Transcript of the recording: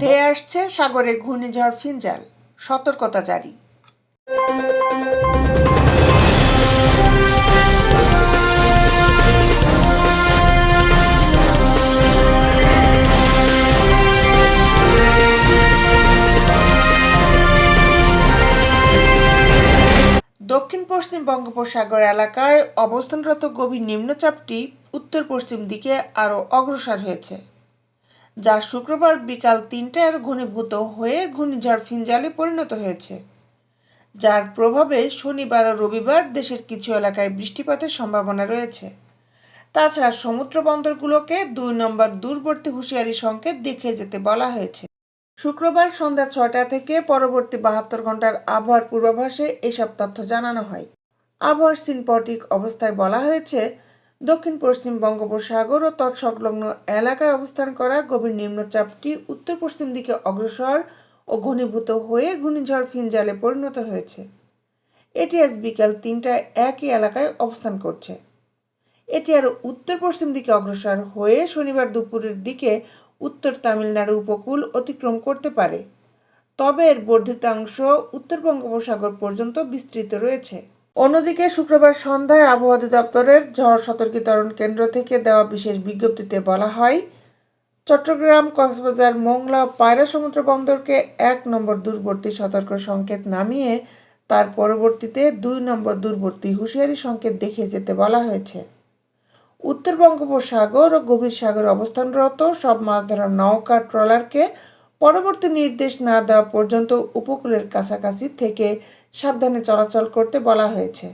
ধেয়ে আসছে সাগরে ঘূর্ণিঝড় ফিনজাল, সতর্কতা জারি। দক্ষিণ পশ্চিম বঙ্গোপসাগর এলাকায় অবস্থানরত গভীর নিম্নচাপটি উত্তর পশ্চিম দিকে আরও অগ্রসর হয়েছে, যা শুক্রবার বিকাল ৩টায় ঘনীভূত হয়ে ঘূর্ণিঝড় ফিনজালে পরিণত হয়েছে, যার প্রভাবে শনিবার ও রবিবার দেশের কিছু এলাকায় বৃষ্টিপাতের সম্ভাবনা রয়েছে। তাছাড়া সমুদ্র বন্দরগুলোকে ২ নম্বর দূরবর্তী হুঁশিয়ারি সংকেত দেখিয়ে যেতে বলা হয়েছে। শুক্রবার সন্ধ্যা ৬টা থেকে পরবর্তী ৭২ ঘন্টার আবহাওয়ার পূর্বাভাসে এসব তথ্য জানানো হয়। আবহাওয়ার সিনপটিক অবস্থায় বলা হয়েছে, দক্ষিণ পশ্চিম বঙ্গোপসাগর ও তৎসংলগ্ন এলাকায় অবস্থান করা গভীর নিম্নচাপটি উত্তর পশ্চিম দিকে অগ্রসর ও ঘনীভূত হয়ে ঘূর্ণিঝড় ফিনজালে পরিণত হয়েছে। এটি আজ বিকাল ৩টায় একই এলাকায় অবস্থান করছে। এটি আরও উত্তর পশ্চিম দিকে অগ্রসর হয়ে শনিবার দুপুরের দিকে উত্তর তামিলনাড়ু উপকূল অতিক্রম করতে পারে, তবে এর বর্ধিতাংশ উত্তর বঙ্গোপসাগর পর্যন্ত বিস্তৃত রয়েছে। অন্যদিকে শুক্রবার সন্ধ্যায় আবহাওয়া অধিদপ্তরের ঝড় সতর্কীকরণ কেন্দ্র থেকে দেওয়া বিশেষ বিজ্ঞপ্তিতে বলা হয়, চট্টগ্রাম, কক্সবাজার, মোংলা ও পায়রা সমুদ্র বন্দরকে ১ নম্বর দূরবর্তী সতর্ক সংকেত নামিয়ে তার পরবর্তীতে ২ নম্বর দূরবর্তী হুঁশিয়ারি সংকেত দেখিয়ে যেতে বলা হয়েছে। উত্তর বঙ্গোপসাগর ও গভীর সাগরে অবস্থানরত সব মাছ ধরার নৌকা ট্রলারকে পরবর্তী নির্দেশ না দেওয়া পর্যন্ত উপকূলের কাছাকাছি থেকে সাবধানে চলাচল করতে বলা হয়েছে।